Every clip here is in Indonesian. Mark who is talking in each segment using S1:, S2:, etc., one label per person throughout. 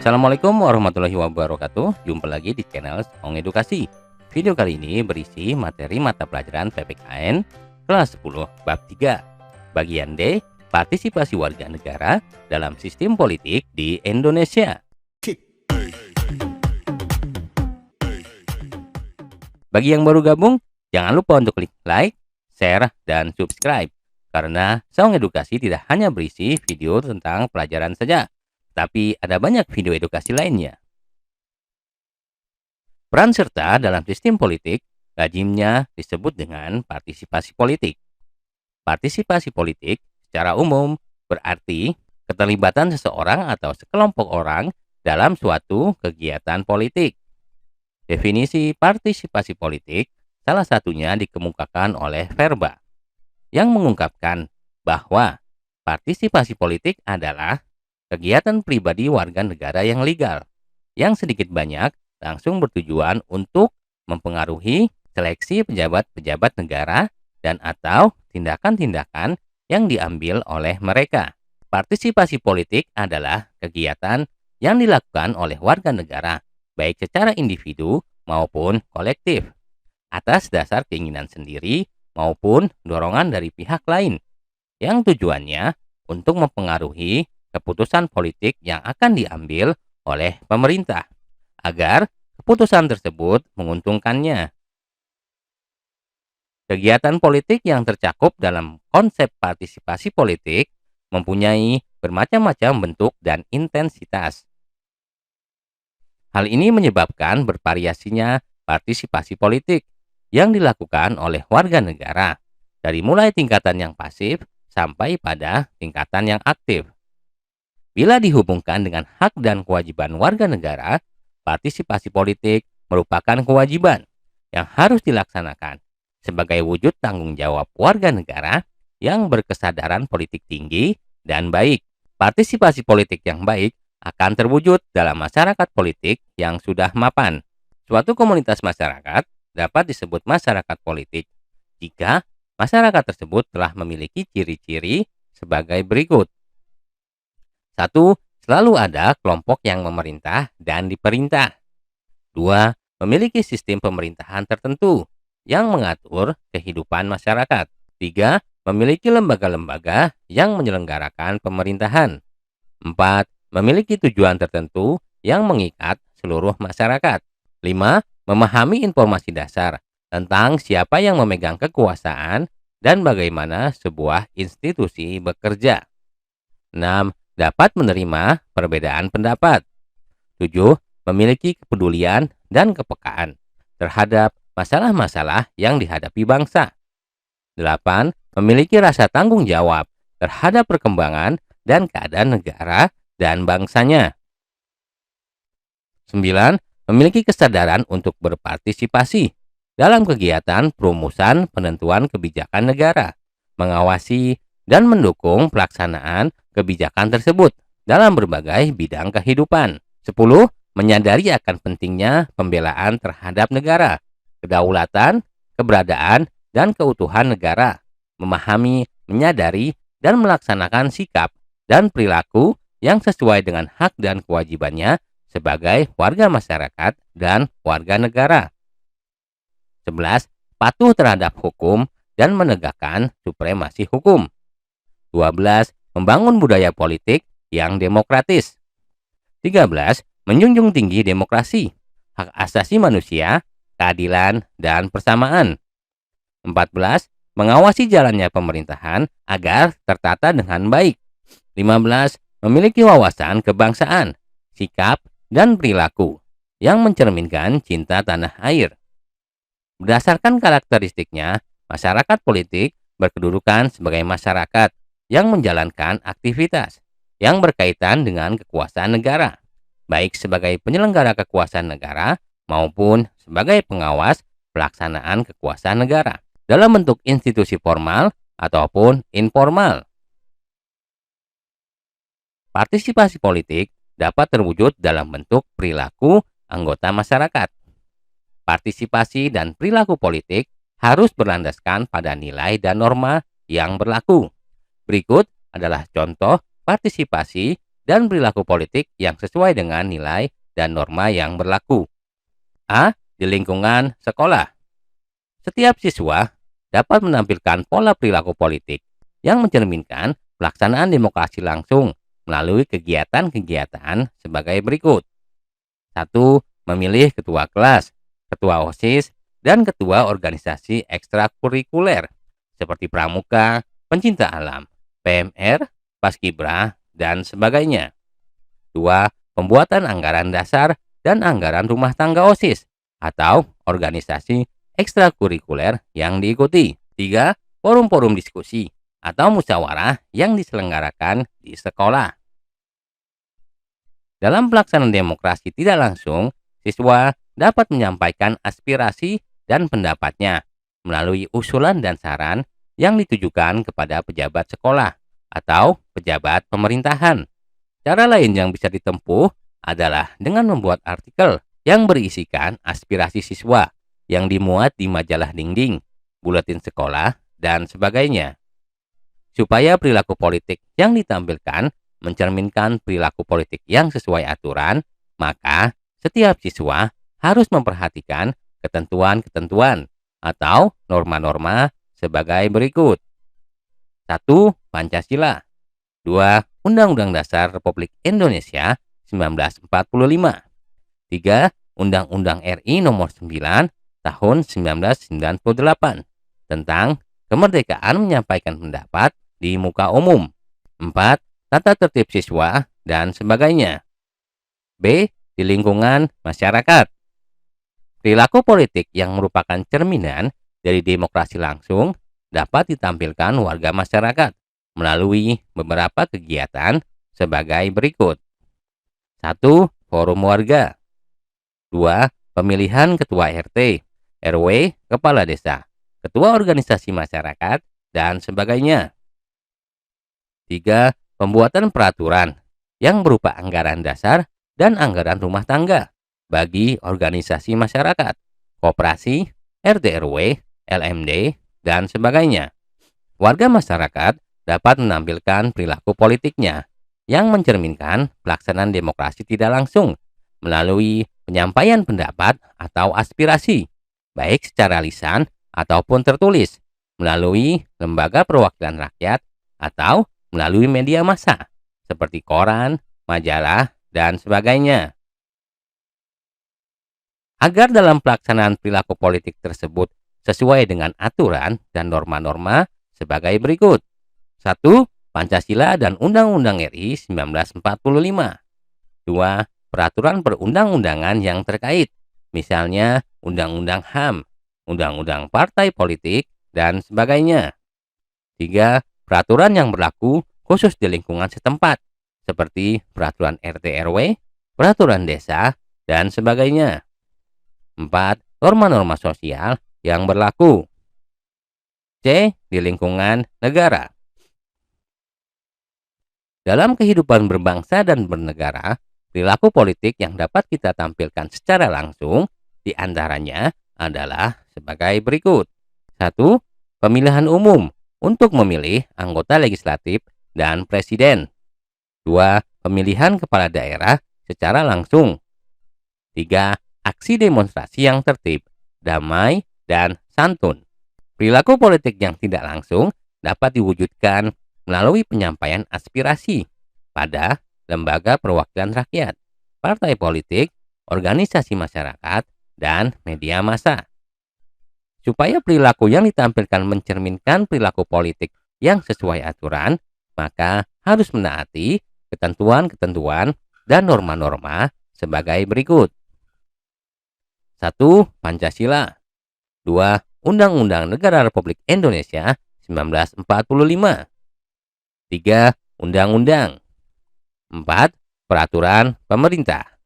S1: Assalamualaikum warahmatullahi wabarakatuh. Jumpa lagi di channel Song Edukasi. Video kali ini berisi materi mata pelajaran PPKN kelas 10 bab 3. Bagian D, partisipasi warga negara dalam sistem politik di Indonesia. Bagi yang baru gabung, jangan lupa untuk klik like, share, dan subscribe. Karena Song Edukasi tidak hanya berisi video tentang pelajaran saja, tapi ada banyak video edukasi lainnya. Peran serta dalam sistem politik lazimnya disebut dengan partisipasi politik. Partisipasi politik secara umum berarti keterlibatan seseorang atau sekelompok orang dalam suatu kegiatan politik. Definisi partisipasi politik salah satunya dikemukakan oleh Verba, yang mengungkapkan bahwa partisipasi politik adalah kegiatan pribadi warga negara yang legal, yang sedikit banyak langsung bertujuan untuk mempengaruhi seleksi pejabat-pejabat negara dan atau tindakan-tindakan yang diambil oleh mereka. Partisipasi politik adalah kegiatan yang dilakukan oleh warga negara, baik secara individu maupun kolektif, atas dasar keinginan sendiri maupun dorongan dari pihak lain, yang tujuannya untuk mempengaruhi keputusan politik yang akan diambil oleh pemerintah, agar keputusan tersebut menguntungkannya. Kegiatan politik yang tercakup dalam konsep partisipasi politik mempunyai bermacam-macam bentuk dan intensitas. Hal ini menyebabkan bervariasinya partisipasi politik yang dilakukan oleh warga negara, dari mulai tingkatan yang pasif sampai pada tingkatan yang aktif. Bila dihubungkan dengan hak dan kewajiban warga negara, partisipasi politik merupakan kewajiban yang harus dilaksanakan sebagai wujud tanggung jawab warga negara yang berkesadaran politik tinggi dan baik. Partisipasi politik yang baik akan terwujud dalam masyarakat politik yang sudah mapan. Suatu komunitas masyarakat dapat disebut masyarakat politik jika masyarakat tersebut telah memiliki ciri-ciri sebagai berikut. 1. Selalu ada kelompok yang memerintah dan diperintah. 2. Memiliki sistem pemerintahan tertentu yang mengatur kehidupan masyarakat. 3. Memiliki lembaga-lembaga yang menyelenggarakan pemerintahan. 4. Memiliki tujuan tertentu yang mengikat seluruh masyarakat. 5. Memahami informasi dasar tentang siapa yang memegang kekuasaan dan bagaimana sebuah institusi bekerja. 6. Dapat menerima perbedaan pendapat. 7. Memiliki kepedulian dan kepekaan terhadap masalah-masalah yang dihadapi bangsa. 8. Memiliki rasa tanggung jawab terhadap perkembangan dan keadaan negara dan bangsanya. 9. Memiliki kesadaran untuk berpartisipasi dalam kegiatan perumusan penentuan kebijakan negara, mengawasi dan mendukung pelaksanaan kebijakan tersebut dalam berbagai bidang kehidupan. 10. Menyadari akan pentingnya pembelaan terhadap negara, kedaulatan, keberadaan, dan keutuhan negara, memahami, menyadari, dan melaksanakan sikap dan perilaku yang sesuai dengan hak dan kewajibannya sebagai warga masyarakat dan warga negara. 11. Patuh terhadap hukum dan menegakkan supremasi hukum. 12. Membangun budaya politik yang demokratis. 13. Menjunjung tinggi demokrasi, hak asasi manusia, keadilan, dan persamaan. 14. Mengawasi jalannya pemerintahan agar tertata dengan baik. 15. Memiliki wawasan kebangsaan, sikap, dan perilaku yang mencerminkan cinta tanah air. Berdasarkan karakteristiknya, masyarakat politik berkedudukan sebagai masyarakat yang menjalankan aktivitas yang berkaitan dengan kekuasaan negara, baik sebagai penyelenggara kekuasaan negara maupun sebagai pengawas pelaksanaan kekuasaan negara dalam bentuk institusi formal ataupun informal. Partisipasi politik dapat terwujud dalam bentuk perilaku anggota masyarakat. Partisipasi dan perilaku politik harus berlandaskan pada nilai dan norma yang berlaku. Berikut adalah contoh partisipasi dan perilaku politik yang sesuai dengan nilai dan norma yang berlaku. A. Di lingkungan sekolah. Setiap siswa dapat menampilkan pola perilaku politik yang mencerminkan pelaksanaan demokrasi langsung melalui kegiatan-kegiatan sebagai berikut. 1. Memilih ketua kelas, ketua OSIS, dan ketua organisasi ekstrakurikuler seperti pramuka, pencinta alam, PMR, Paskibra, dan sebagainya. 2. Pembuatan anggaran dasar dan anggaran rumah tangga OSIS atau organisasi ekstrakurikuler yang diikuti. 3. Forum-forum diskusi atau musyawarah yang diselenggarakan di sekolah. Dalam pelaksanaan demokrasi tidak langsung, siswa dapat menyampaikan aspirasi dan pendapatnya melalui usulan dan saran yang ditujukan kepada pejabat sekolah atau pejabat pemerintahan. Cara lain yang bisa ditempuh adalah dengan membuat artikel yang berisikan aspirasi siswa yang dimuat di majalah dinding, buletin sekolah, dan sebagainya. Supaya perilaku politik yang ditampilkan mencerminkan perilaku politik yang sesuai aturan, maka setiap siswa harus memperhatikan ketentuan-ketentuan atau norma-norma sebagai berikut. 1. Pancasila. 2. Undang-Undang Dasar Republik Indonesia 1945. 3. Undang-Undang RI Nomor 9 Tahun 1998 tentang kemerdekaan menyampaikan pendapat di muka umum. 4. Tata tertib siswa, dan sebagainya. B. Di lingkungan masyarakat. Perilaku politik yang merupakan cerminan dari demokrasi langsung dapat ditampilkan warga masyarakat melalui beberapa kegiatan sebagai berikut. 1. Forum warga. 2. Pemilihan ketua RT, RW, kepala desa, ketua organisasi masyarakat, dan sebagainya. 3. Pembuatan peraturan yang berupa anggaran dasar dan anggaran rumah tangga bagi organisasi masyarakat, koperasi, RT RW, LMD, dan sebagainya. Warga masyarakat dapat menampilkan perilaku politiknya yang mencerminkan pelaksanaan demokrasi tidak langsung melalui penyampaian pendapat atau aspirasi, baik secara lisan ataupun tertulis, melalui lembaga perwakilan rakyat atau melalui media massa seperti koran, majalah, dan sebagainya. Agar dalam pelaksanaan perilaku politik tersebut sesuai dengan aturan dan norma-norma sebagai berikut. 1. Pancasila dan Undang-Undang RI 1945. 2. Peraturan perundang-undangan yang terkait, misalnya Undang-Undang HAM, Undang-Undang Partai Politik, dan sebagainya. 3. Peraturan yang berlaku khusus di lingkungan setempat, seperti peraturan RT RW, peraturan desa, dan sebagainya. 4. Norma-norma sosial yang berlaku. C. Di lingkungan negara. Dalam kehidupan berbangsa dan bernegara, perilaku politik yang dapat kita tampilkan secara langsung diantaranya adalah sebagai berikut. 1. Pemilihan umum untuk memilih anggota legislatif dan presiden. 2. Pemilihan kepala daerah secara langsung. 3. Aksi demonstrasi yang tertib, damai, dan santun. Perilaku politik yang tidak langsung dapat diwujudkan melalui penyampaian aspirasi pada lembaga perwakilan rakyat, partai politik, organisasi masyarakat, dan media massa. Supaya perilaku yang ditampilkan mencerminkan perilaku politik yang sesuai aturan, maka harus menaati ketentuan-ketentuan dan norma-norma sebagai berikut. 1. Pancasila. 2. Undang-Undang Negara Republik Indonesia 1945. 3. Undang-Undang. 4. Peraturan pemerintah.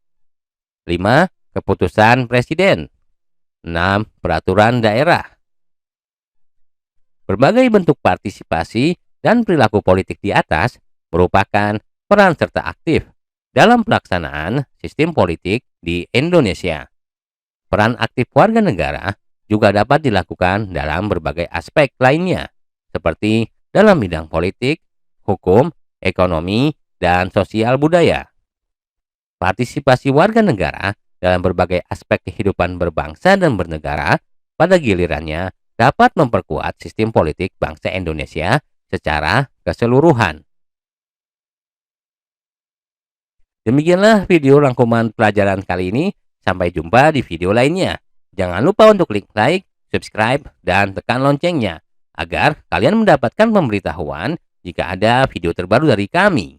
S1: 5. Keputusan Presiden. 6. Peraturan daerah. Berbagai bentuk partisipasi dan perilaku politik di atas merupakan peran serta aktif dalam pelaksanaan sistem politik di Indonesia. Peran aktif warga negara juga dapat dilakukan dalam berbagai aspek lainnya, seperti dalam bidang politik, hukum, ekonomi, dan sosial budaya. Partisipasi warga negara dalam berbagai aspek kehidupan berbangsa dan bernegara pada gilirannya dapat memperkuat sistem politik bangsa Indonesia secara keseluruhan. Demikianlah video rangkuman pelajaran kali ini. Sampai jumpa di video lainnya. Jangan lupa untuk klik like, subscribe, dan tekan loncengnya agar kalian mendapatkan pemberitahuan jika ada video terbaru dari kami.